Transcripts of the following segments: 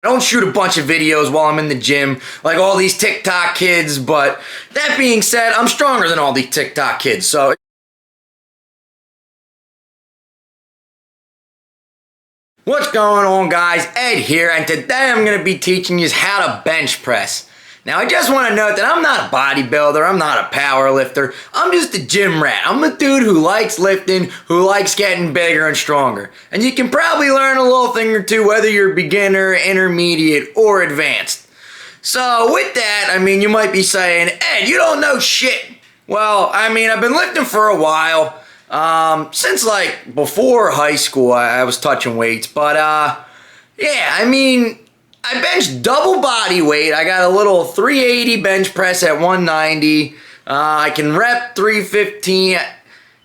I don't shoot a bunch of videos while I'm in the gym like all these TikTok kids, but that being said, I'm stronger than all these TikTok kids, so. What's going on, guys? Ed here, and today I'm going to be teaching you how to bench press. Now, I just want to note that I'm not a bodybuilder, I'm not a power lifter, I'm just a gym rat. I'm a dude who likes lifting, who likes getting bigger and stronger. And you can probably learn a little thing or two whether you're beginner, intermediate, or advanced. So with that, you might be saying, Ed, you don't know shit. Well, I've been lifting for a while. Since like before high school, I was touching weights, but I benched double body weight. I got a little 380 bench press at 190. I can rep 315.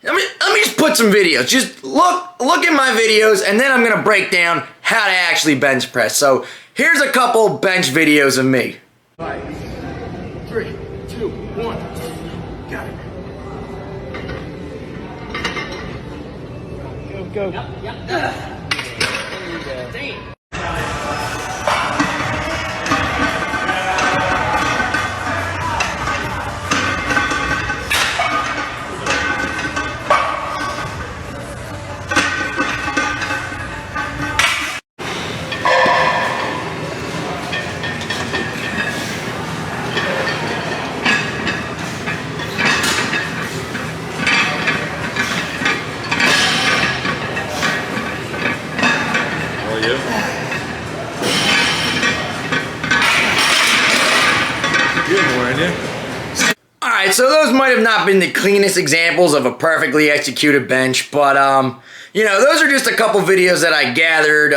Let me just put some videos. Just look at my videos, and then I'm gonna break down how to actually bench press. So here's a couple bench videos of me. 5, 3, 2, 1. Got it. Go. Yep. Damn. Alright, so those might have not been the cleanest examples of a perfectly executed bench, but those are just a couple videos that I gathered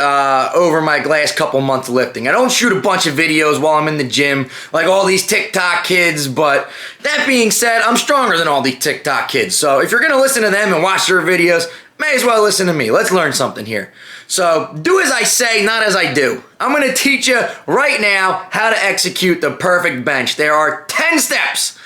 over my last couple months lifting. I don't shoot a bunch of videos while I'm in the gym like all these TikTok kids, but that being said, I'm stronger than all these TikTok kids. So if you're going to listen to them and watch their videos, may as well listen to me. Let's learn something here. So do as I say, not as I do. I'm going to teach you right now how to execute the perfect bench. There are 10 steps.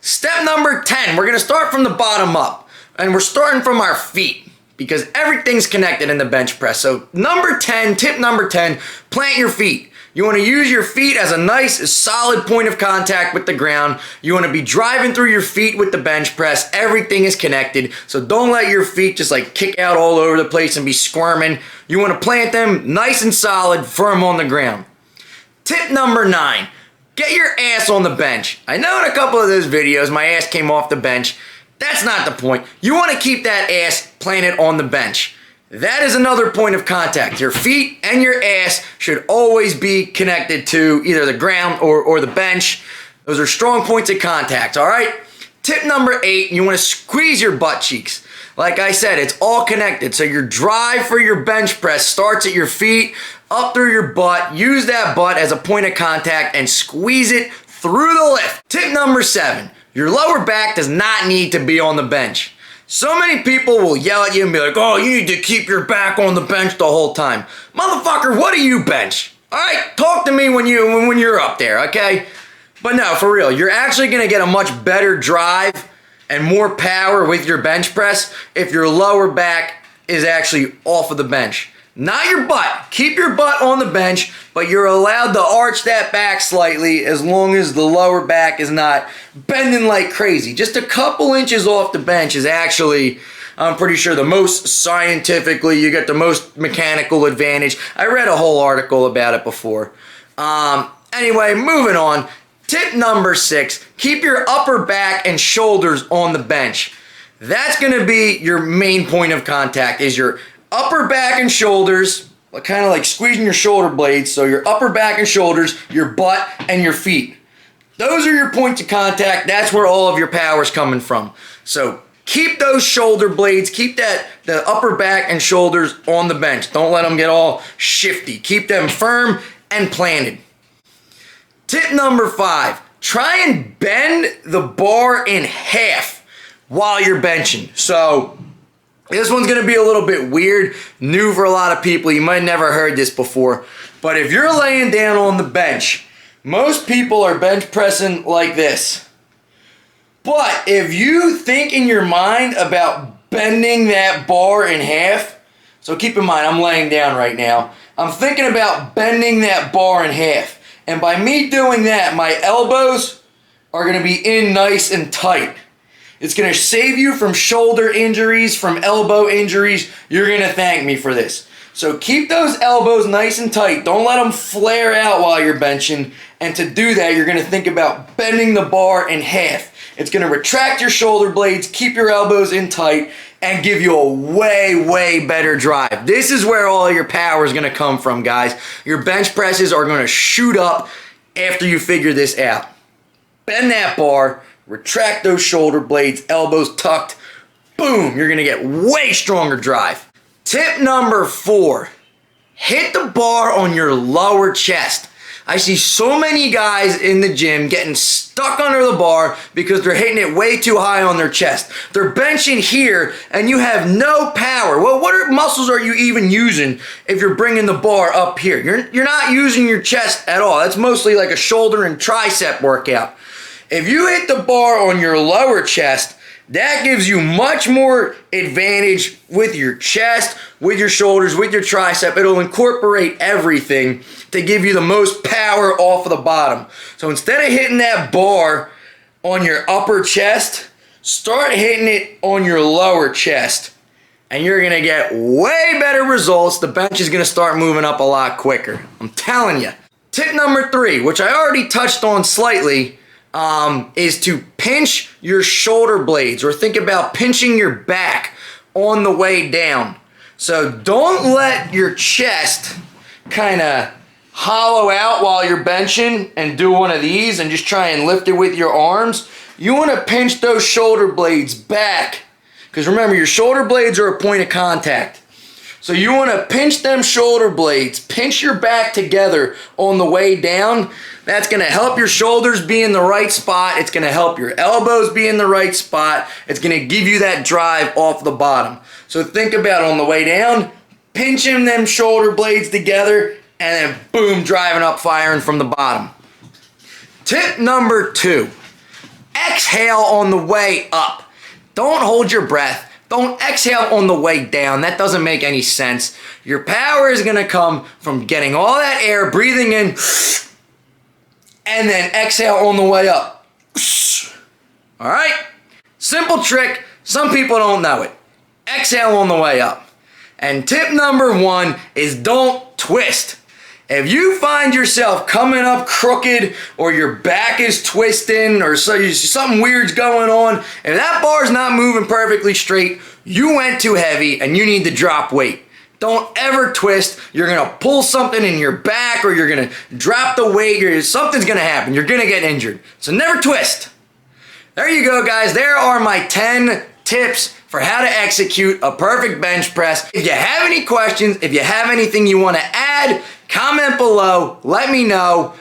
Step number 10, we're going to start from the bottom up. And we're starting from our feet, because everything's connected in the bench press. So tip number 10, plant your feet. You want to use your feet as a nice, solid point of contact with the ground. You want to be driving through your feet with the bench press. Everything is connected, so don't let your feet just like kick out all over the place and be squirming. You want to plant them nice and solid, firm on the ground. Tip number 9, get your ass on the bench. I know in a couple of those videos, my ass came off the bench. That's not the point. You want to keep that ass planted on the bench. That is another point of contact. Your feet and your ass should always be connected to either the ground or the bench. Those are strong points of contact, all right? Tip number 8, you want to squeeze your butt cheeks. Like I said, it's all connected. So your drive for your bench press starts at your feet, up through your butt. Use that butt as a point of contact and squeeze it through the lift. Tip number 7, your lower back does not need to be on the bench. So many people will yell at you and be like, oh, you need to keep your back on the bench the whole time. Motherfucker, what do you bench? All right, talk to me when you're up there, okay? But no, for real, you're actually going to get a much better drive and more power with your bench press if your lower back is actually off of the bench. Not your butt. Keep your butt on the bench, but you're allowed to arch that back slightly as long as the lower back is not bending like crazy. Just a couple inches off the bench is actually, I'm pretty sure, the most scientifically, you get the most mechanical advantage. I read a whole article about it before. Anyway, moving on. Tip number 6, keep your upper back and shoulders on the bench. That's going to be your main point of contact, is your upper back and shoulders, kind of like squeezing your shoulder blades. So your upper back and shoulders, your butt, and your feet. Those are your points of contact. That's where all of your power is coming from. So keep those shoulder blades, keep the upper back and shoulders on the bench. Don't let them get all shifty. Keep them firm and planted. Tip number 5, try and bend the bar in half while you're benching. So this one's going to be a little bit weird, new for a lot of people. You might have never heard this before. But if you're laying down on the bench, most people are bench pressing like this. But if you think in your mind about bending that bar in half, So keep in mind, I'm laying down right now. I'm thinking about bending that bar in half. And by me doing that, my elbows are going to be in nice and tight. It's going to save you from shoulder injuries, from elbow injuries. You're going to thank me for this. So keep those elbows nice and tight. Don't let them flare out while you're benching. And to do that, you're going to think about bending the bar in half. It's going to retract your shoulder blades, keep your elbows in tight, and give you a way better drive. This is where all your power is going to come from, guys. Your bench presses are going to shoot up after you figure this out. Bend that bar, retract those shoulder blades, elbows tucked. Boom, you're going to get way stronger drive. Tip number 4, hit the bar on your lower chest. I see so many guys in the gym getting stuck under the bar because they're hitting it way too high on their chest. They're benching here and you have no power. Well, what muscles are you even using if you're bringing the bar up here? You're not using your chest at all. That's mostly like a shoulder and tricep workout. If you hit the bar on your lower chest, that gives you much more advantage with your chest, with your shoulders, with your tricep. It'll incorporate everything to give you the most power off of the bottom. So instead of hitting that bar on your upper chest, start hitting it on your lower chest. And you're going to get way better results. The bench is going to start moving up a lot quicker. I'm telling you. Tip number 3, which I already touched on slightly, is to pinch your shoulder blades, or think about pinching your back on the way down. So don't let your chest kind of hollow out while you're benching and do one of these and just try and lift it with your arms. You want to pinch those shoulder blades back, because remember, your shoulder blades are a point of contact. So you want to pinch them shoulder blades, pinch your back together on the way down. That's going to help your shoulders be in the right spot. It's going to help your elbows be in the right spot. It's going to give you that drive off the bottom. So think about on the way down, pinching them shoulder blades together, and then boom, driving up, firing from the bottom. Tip number 2, exhale on the way up. Don't hold your breath. Don't exhale on the way down. That doesn't make any sense. Your power is going to come from getting all that air, breathing in, and then exhale on the way up. All right? Simple trick. Some people don't know it. Exhale on the way up. And tip number 1 is don't twist. If you find yourself coming up crooked, or your back is twisting, or something weird's going on, if that bar's not moving perfectly straight, you went too heavy and you need to drop weight. Don't ever twist. You're going to pull something in your back, or you're going to drop the weight, or something's going to happen. You're going to get injured. So never twist. There you go, guys. There are my 10 tips for how to execute a perfect bench press. If you have any questions, if you have anything you want to add, comment below. Let me know.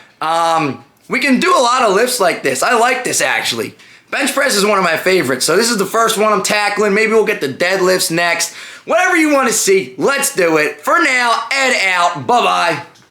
We can do a lot of lifts like this. I like this, actually. Bench press is one of my favorites. So this is the first one I'm tackling. Maybe we'll get the deadlifts next. Whatever you want to see, let's do it. For now, Ed out. Bye-bye.